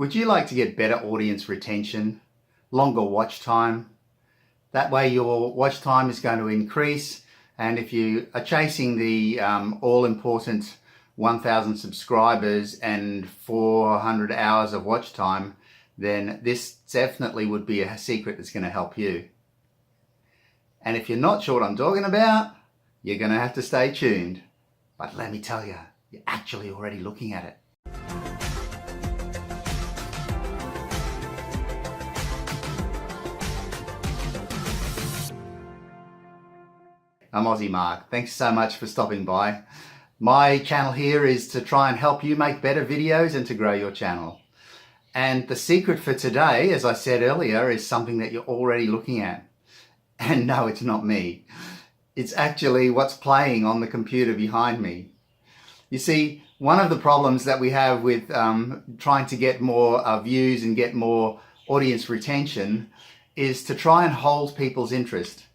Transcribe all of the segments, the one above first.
Would you like to get better audience retention, longer watch time? That way your watch time is going to increase, and if you are chasing the all-important 1,000 subscribers and 400 hours of watch time, then this definitely would be a secret that's going to help you. And if you're not sure what I'm talking about, you're going to have to stay tuned. But let me tell you, you're actually already looking at it. I'm Aussie Mark. Thanks so much for stopping by. My channel here is to try and help you make better videos and to grow your channel. And the secret for today, as I said earlier, is something that you're already looking at. And no, it's not me. It's actually what's playing on the computer behind me. You see, one of the problems that we have with trying to get more views and get more audience retention is to try and hold people's interest.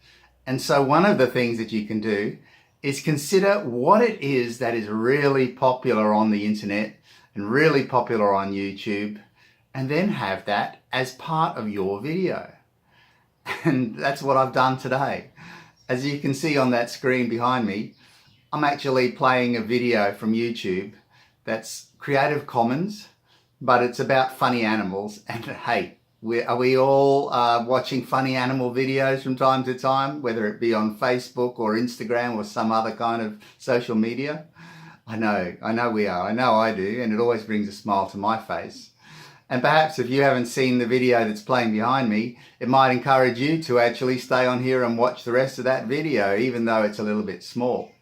And so one of the things that you can do is consider what it is that is really popular on the internet and really popular on YouTube, and then have that as part of your video. And that's what I've done today. As you can see on that screen behind me, I'm actually playing a video from YouTube that's Creative Commons, but it's about funny animals. And hey, are we all watching funny animal videos from time to time, whether it be on Facebook or Instagram or some other kind of social media? I know we are. I know I do, and it always brings a smile to my face. And perhaps if you haven't seen the video that's playing behind me, it might encourage you to actually stay on here and watch the rest of that video, even though it's a little bit small.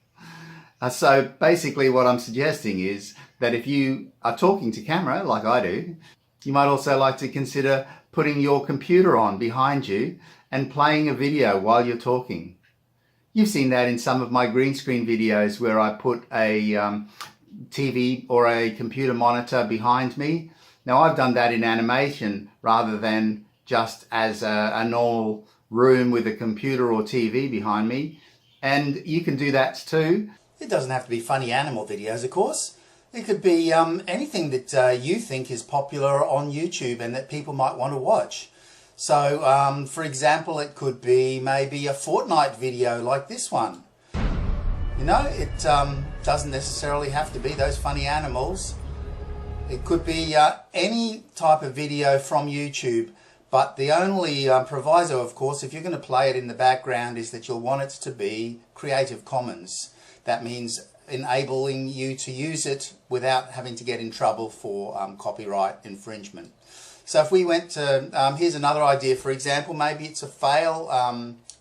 So basically what I'm suggesting is that if you are talking to camera, like I do, you might also like to consider putting your computer on behind you and playing a video while you're talking. You've seen that in some of my green screen videos where I put a TV or a computer monitor behind me. Now I've done that in animation rather than just as a normal room with a computer or TV behind me. And you can do that too. It doesn't have to be funny animal videos, of course. It could be anything that you think is popular on YouTube and that people might want to watch. So, for example, it could be maybe a Fortnite video like this one. You know, it doesn't necessarily have to be those funny animals. It could be any type of video from YouTube, but the only proviso, of course, if you're going to play it in the background, is that you'll want it to be Creative Commons. That means enabling you to use it without having to get in trouble for copyright infringement. So if we went to, here's another idea, for example, maybe it's a fail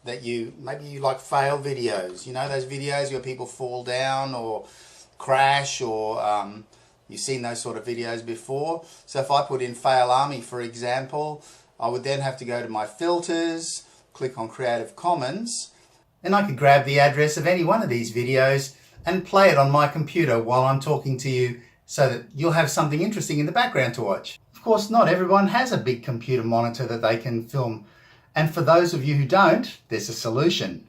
maybe you like fail videos, you know, those videos where people fall down or crash, or you've seen those sort of videos before. So if I put in Fail Army, for example, I would then have to go to my filters, click on Creative Commons, and I could grab the address of any one of these videos and play it on my computer while I'm talking to you, so that you'll have something interesting in the background to watch. Of course, not everyone has a big computer monitor that they can film. And for those of you who don't, there's a solution.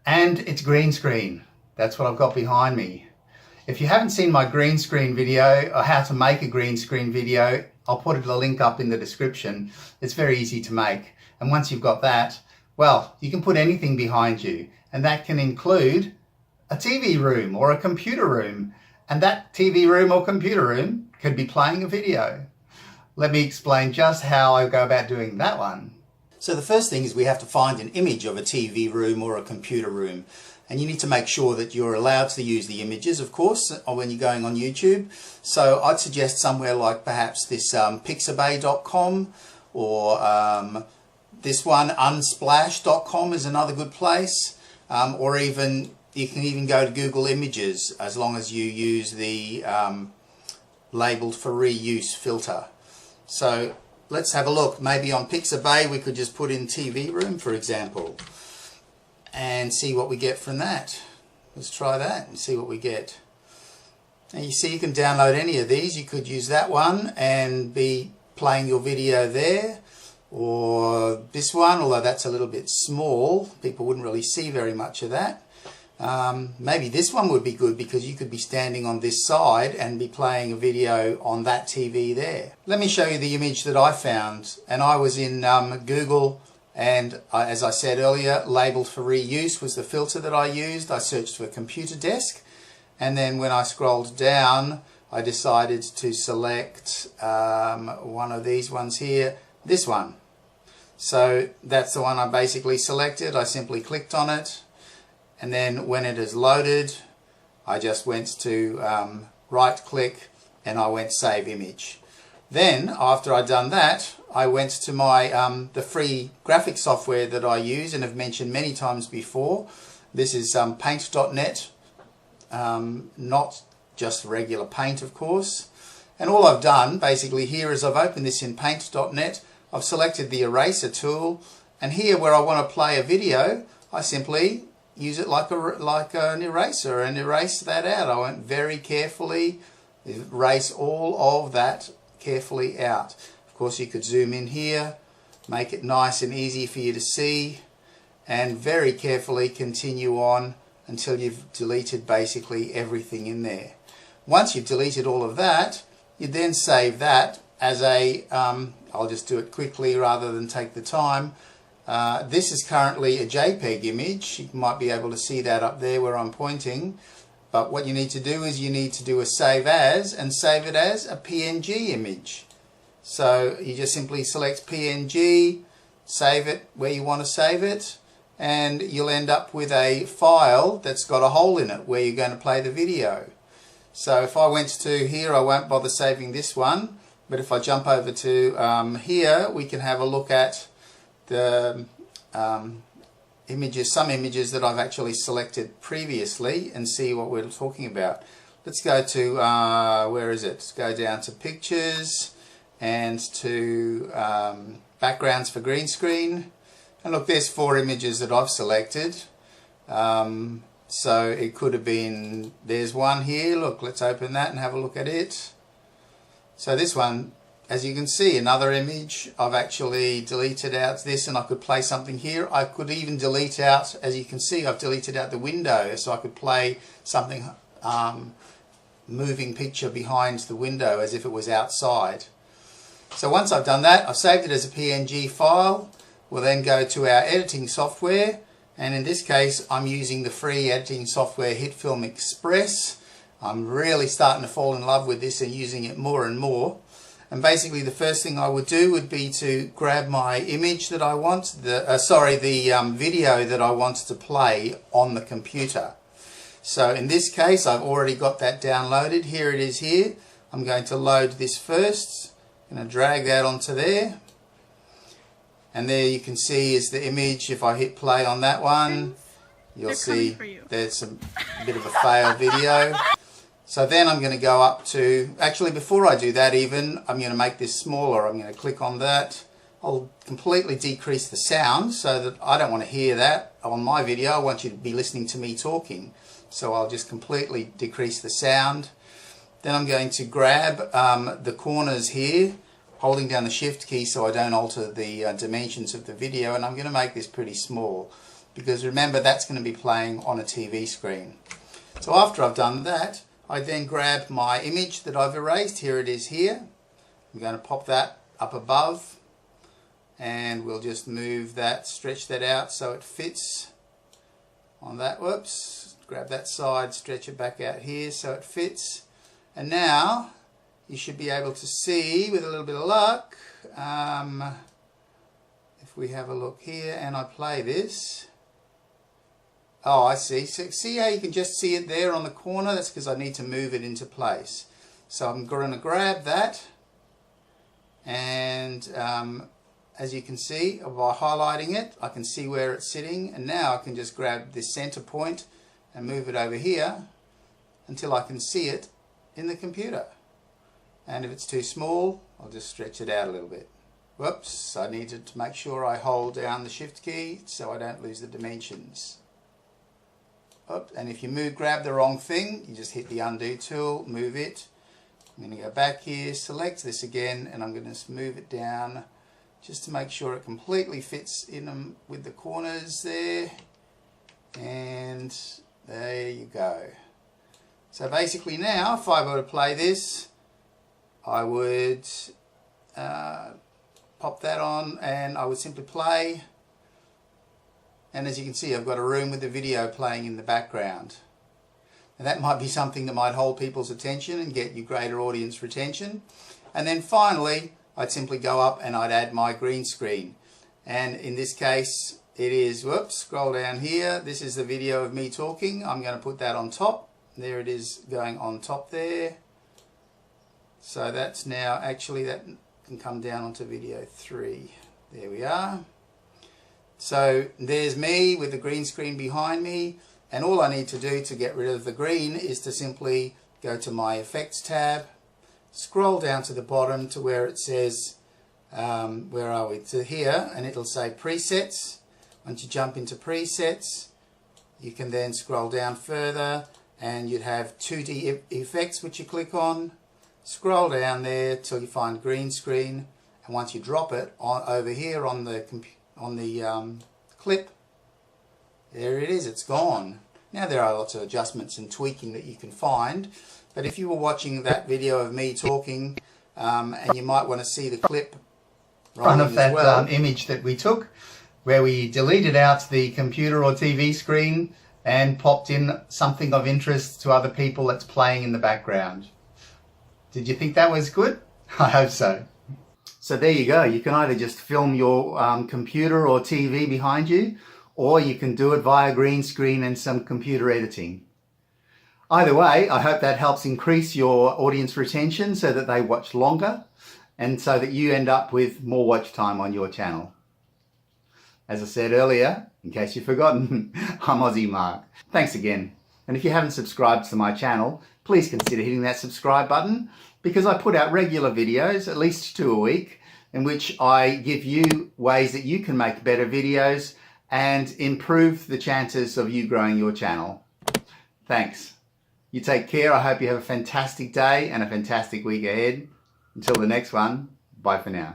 And it's green screen. That's what I've got behind me. If you haven't seen my green screen video or how to make a green screen video, I'll put a link up in the description. It's very easy to make. And once you've got that, well, you can put anything behind you. And that can include a TV room or a computer room. And that TV room or computer room could be playing a video. Let me explain just how I go about doing that one. So the first thing is we have to find an image of a TV room or a computer room. And you need to make sure that you're allowed to use the images, of course, when you're going on YouTube. So I'd suggest somewhere like perhaps this pixabay.com, or this one, unsplash.com, is another good place. Or even you can even go to Google Images, as long as you use the labeled for reuse filter. So let's have a look. Maybe on Pixabay we could just put in TV room, for example, and see what we get from that. Let's try that and see what we get. And you see, you can download any of these. You could use that one and be playing your video there, or this one, although that's a little bit small. People wouldn't really see very much of that. Maybe this one would be good because you could be standing on this side and be playing a video on that TV there. Let me show you the image that I found, and I was in Google, and as I said earlier, labeled for reuse was the filter that I used. I searched for computer desk, and then when I scrolled down I decided to select one of these ones here, this one. So that's the one I basically selected. I simply clicked on it, and then when it is loaded I just went to right click and I went save image. Then after I'd done that, I went to my the free graphic software that I use and have mentioned many times before. This is paint.net, not just regular Paint, of course. And all I've done basically here is I've opened this in paint.net, I've selected the eraser tool, and here where I want to play a video I simply use it like an eraser and erase that out. I went very carefully, erase all of that carefully out. Of course you could zoom in here, make it nice and easy for you to see, and very carefully continue on until you've deleted basically everything in there. Once you've deleted all of that, you then save that as a, I'll just do it quickly rather than take the time. This is currently a JPEG image. You might be able to see that up there where I'm pointing. But what you need to do is you need to do a save as and save it as a PNG image. So you just simply select PNG, save it where you want to save it, and you'll end up with a file that's got a hole in it where you're going to play the video. So if I went to here, I won't bother saving this one, but if I jump over to here, we can have a look at the images, some images that I've actually selected previously, and see what we're talking about. Let's go to, where is it? Let's go down to pictures and to backgrounds for green screen. And look, there's 4 images that I've selected. So it could have been, there's one here, look, let's open that and have a look at it. So this one, as you can see, another image. I've actually deleted out this, and I could play something here. I could even delete out, as you can see, I've deleted out the window, so I could play something, moving picture behind the window as if it was outside. So once I've done that, I've saved it as a PNG file. We'll then go to our editing software, and in this case I'm using the free editing software HitFilm Express. I'm really starting to fall in love with this and using it more and more. And basically the first thing I would do would be to grab my image that I want, the video that I want to play on the computer. So in this case I've already got that downloaded. Here it is here. I'm going to load this first. I'm going to drag that onto there. And there you can see is the image. If I hit play on that one, you'll see there's a bit of a fail video. So then I'm going to go up to, actually before I do that even, I'm going to make this smaller. I'm going to click on that. I'll completely decrease the sound so that I don't want to hear that on my video. I want you to be listening to me talking. So I'll just completely decrease the sound. Then I'm going to grab the corners here, holding down the shift key so I don't alter the dimensions of the video, and I'm going to make this pretty small because remember that's going to be playing on a TV screen. So after I've done that, I then grab my image that I've erased. Here it is here. I'm going to pop that up above, and we'll just move that, stretch that out so it fits on that. Whoops, grab that side, stretch it back out here so it fits. And now you should be able to see, with a little bit of luck, if we have a look here and I play this. Oh, I see. So see how you can just see it there on the corner? That's because I need to move it into place. So I'm going to grab that, and as you can see, by highlighting it, I can see where it's sitting, and now I can just grab this center point and move it over here until I can see it in the computer. And if it's too small, I'll just stretch it out a little bit. Whoops, I needed to make sure I hold down the shift key so I don't lose the dimensions. And if you grab the wrong thing, you just hit the undo tool, move it. I'm going to go back here, select this again, and I'm going to move it down just to make sure it completely fits in with the corners there. And There you go. So basically now, if I were to play this, I would pop that on and I would simply play. And as you can see, I've got a room with the video playing in the background. And that might be something that might hold people's attention and get you greater audience retention. And then finally, I'd simply go up and I'd add my green screen. And in this case, it is, whoops, scroll down here. This is the video of me talking. I'm going to put that on top. There it is going on top there. So that's now, actually that can come down onto video 3. There we are. So there's me with the green screen behind me. And all I need to do to get rid of the green is to simply go to my Effects tab, scroll down to the bottom to where it says, where are we? To here, and it'll say Presets. Once you jump into Presets, you can then scroll down further and you'd have 2D effects which you click on. Scroll down there till you find green screen, and once you drop it on over here on the clip, there it is, it's gone. Now there are lots of adjustments and tweaking that you can find, but if you were watching that video of me talking and you might want to see the clip Front of that as well. image that we took, where we deleted out the computer or TV screen and popped in something of interest to other people that's playing in the background. Did you think that was good? I hope so. So there you go. You can either just film your computer or TV behind you, or you can do it via green screen and some computer editing. Either way, I hope that helps increase your audience retention so that they watch longer and so that you end up with more watch time on your channel. As I said earlier, in case you've forgotten, I'm Aussie Mark. Thanks again. And if you haven't subscribed to my channel, please consider hitting that subscribe button, because I put out regular videos, at least 2 a week, in which I give you ways that you can make better videos and improve the chances of you growing your channel. Thanks. You take care. I hope you have a fantastic day and a fantastic week ahead. Until the next one, bye for now.